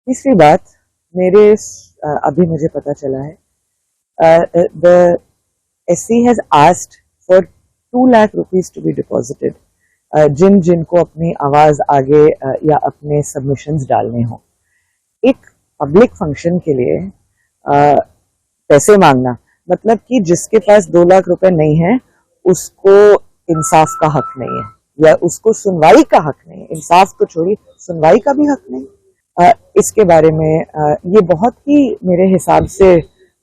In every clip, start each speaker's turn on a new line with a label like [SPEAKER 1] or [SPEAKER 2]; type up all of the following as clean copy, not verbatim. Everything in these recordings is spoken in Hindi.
[SPEAKER 1] तीसरी बात, अभी मुझे पता चला है the SC has asked for 2 lakh rupees to be deposited जिनको अपनी आवाज आगे या अपने सबमिशंस डालने हो। एक पब्लिक फंक्शन के लिए पैसे मांगना मतलब कि जिसके पास 2 लाख रुपए नहीं है उसको इंसाफ का हक नहीं है या उसको सुनवाई का हक नहीं है। इंसाफ तो छोड़िए, सुनवाई का भी हक नहीं। इसके बारे में ये बहुत ही मेरे हिसाब से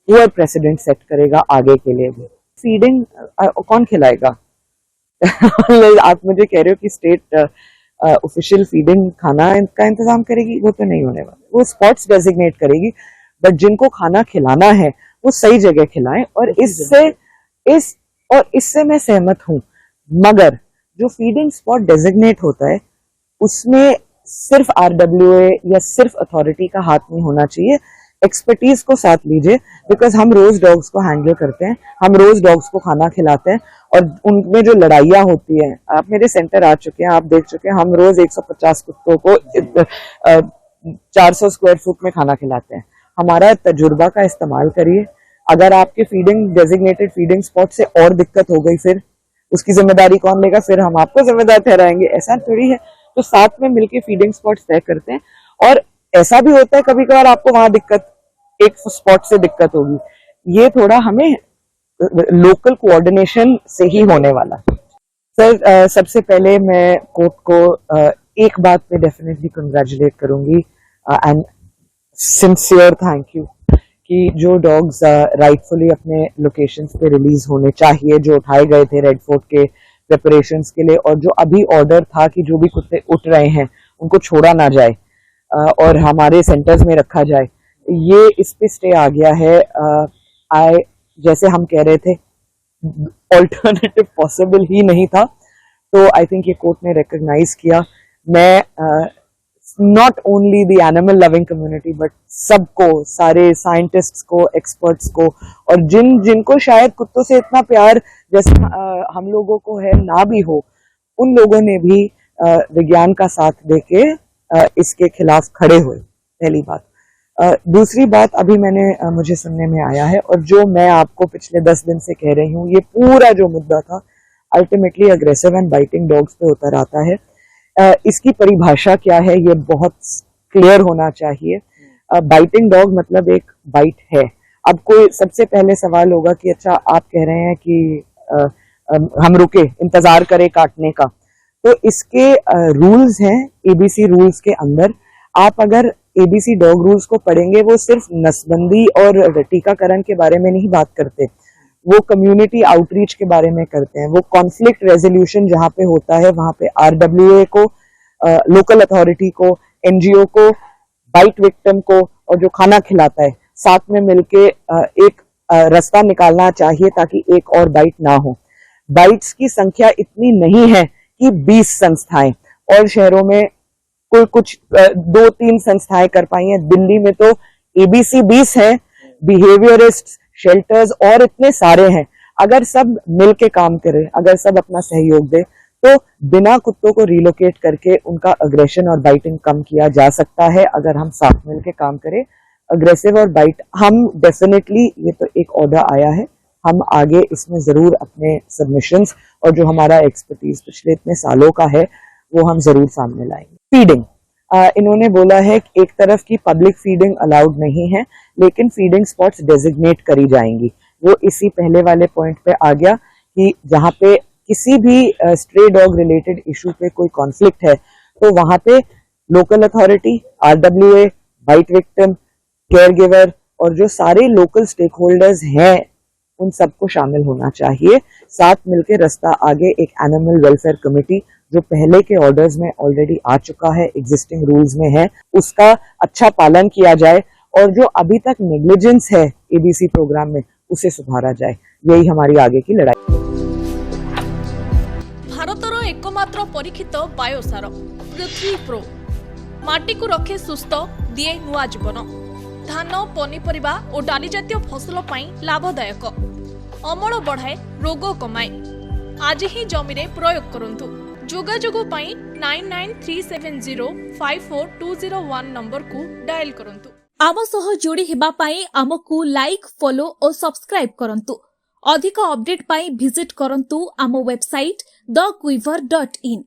[SPEAKER 1] पुअर प्रेसिडेंट सेट करेगा आगे के लिए भी। फीडिंग कौन खिलाएगा? आप मुझे कह रहे हो कि स्टेट ऑफिशियल फीडिंग खाना का इंतजाम करेगी, वो तो नहीं होने वाला। वो स्पॉट्स डेजिग्नेट करेगी, बट जिनको खाना खिलाना है वो सही जगह खिलाएं। और इससे मैं सहमत हूं, मगर जो फीडिंग स्पॉट डेजिग्नेट होता है उसमें सिर्फ RWA या सिर्फ अथॉरिटी का हाथ नहीं होना चाहिए। एक्सपर्टीज को साथ लीजिए, बिकॉज हम रोज डॉग्स को हैंडल करते हैं, हम रोज डॉग्स को खाना खिलाते हैं और उनमें जो लड़ाइयाँ होती हैं, आप मेरे सेंटर आ चुके हैं, आप देख चुके हैं, हम रोज 150 कुत्तों को 400 स्क्वायर फुट में खाना खिलाते हैं। हमारा तजुर्बा का इस्तेमाल करिए। अगर आपके फीडिंग डेजिग्नेटेड फीडिंग स्पॉट से और दिक्कत हो गई, फिर उसकी जिम्मेदारी कौन लेगा? फिर हम आपको जिम्मेदार ठहराएंगे, ऐसा थोड़ी है। तो साथ में मिलके फीडिंग स्पॉट तय करते हैं। और ऐसा भी होता है कभी कभार आपको वहां दिक्कत, एक स्पॉट से दिक्कत होगी, ये थोड़ा हमें लोकल कोऑर्डिनेशन से ही होने वाला। सर, सबसे पहले मैं कोर्ट को एक बात पे डेफिनेटली कंग्रेचुलेट करूंगी एंड सिंसियर थैंक यू कि जो डॉग्स राइटफुली अपने लोकेशंस पे रिलीज होने चाहिए, जो उठाए गए थे रेड फोर्ट के प्रिपरेशंस के लिए, और जो अभी ऑर्डर था कि जो भी कुत्ते उठ रहे हैं उनको छोड़ा ना जाए और हमारे सेंटर्स में रखा जाए, ये इस पे स्टे आ गया है। जैसे हम कह रहे थे ऑल्टरनेटिव पॉसिबल ही नहीं था, तो आई थिंक ये कोर्ट ने रिकॉग्नाइज किया। मैं not only the animal loving community but सबको, सारे साइंटिस्ट्स को, एक्सपर्ट्स को, और जिनको शायद कुत्तों से इतना प्यार जैसे हम लोगों को है ना भी हो, उन लोगों ने भी विज्ञान का साथ देके इसके खिलाफ खड़े हुए। पहली बात। दूसरी बात, अभी मुझे सुनने में आया है और जो मैं आपको पिछले 10 दिन से कह रही हूँ, ये पूरा जो मुद्दा था ultimately aggressive and biting dogs पे उतर आता है। इसकी परिभाषा क्या है ये बहुत क्लियर होना चाहिए। बाइटिंग डॉग मतलब एक बाइट है। अब कोई सबसे पहले सवाल होगा कि अच्छा, आप कह रहे हैं कि हम रुके, इंतजार करें काटने का, तो इसके रूल्स हैं ABC रूल्स के अंदर। आप अगर ABC डॉग रूल्स को पढ़ेंगे, वो सिर्फ नसबंदी और टीकाकरण के बारे में नहीं बात करते, वो कम्युनिटी आउटरीच के बारे में करते हैं। वो कॉन्फ्लिक्ट रेजोल्यूशन जहाँ पे होता है वहां पे RWA को, लोकल अथॉरिटी को, NGO को, बाइट विक्टिम को और जो खाना खिलाता है, साथ में मिलके एक रास्ता निकालना चाहिए ताकि एक और बाइट ना हो। बाइट्स की संख्या इतनी नहीं है कि 20 संस्थाएं, और शहरों में कोई कुछ 2-3 संस्थाएं कर पाई हैं। दिल्ली में तो ABC 20 है, बिहेवियरिस्ट, शेल्टर्स और इतने सारे हैं। अगर सब मिलके काम करें, अगर सब अपना सहयोग दे, तो बिना कुत्तों को रिलोकेट करके उनका अग्रेशन और बाइटिंग कम किया जा सकता है। अगर हम साथ मिलके काम करें, अग्रेसिव और बाइट, हम डेफिनेटली, ये तो एक ऑर्डर आया है, हम आगे इसमें जरूर अपने सबमिशंस और जो हमारा एक्सपर्टीज पिछले इतने सालों का है वो हम जरूर सामने लाएंगे। फीडिंग, इन्होंने बोला है कि एक तरफ की पब्लिक फीडिंग अलाउड नहीं है, लेकिन फीडिंग स्पॉट्स डेजिग्नेट करी जाएंगी। वो इसी पहले वाले पॉइंट पे आ गया कि जहाँ पे किसी भी स्ट्रे डॉग रिलेटेड इशू पे कोई कॉन्फ्लिक्ट है, तो वहां पे local authority, RWA, bite victim, caregiver और जो सारे लोकल स्टेक होल्डर्स हैं उन सबको शामिल होना चाहिए। साथ मिलकर रास्ता आगे एक एनिमल वेलफेयर कमेटी जो पहले के ऑर्डर्स में ऑलरेडी आ चुका है, एग्जिस्टिंग रूल्स में है, उसका अच्छा पालन किया जाए और जो अभी तक नेग्लिजेंस है ABC प्रोग्राम में उसे सुधारा जाए। यही हमारी आगे की लड़ाई।
[SPEAKER 2] भारतर एकमात्र परीक्षित बायोसार पृथ्वी प्रो माटी को रखे सुस्थ, दिए नुआ जीवन। धान, पनीपरिबा और डाली जातीय फसल पाई लाभदायक, अमल बढ़ाए, रोग कमाए। आज ही जमी रे प्रयोग करंतु। जोगाजोग पाई 9937054201 नंबर को डायल करंतु।
[SPEAKER 3] आम सह जोड़ी हेबा पाई आमको लाइक फॉलो और सब्सक्राइब करंतु। अधिक अपडेट पाई विजिट करंतु आम वेबसाइट thequiver.in।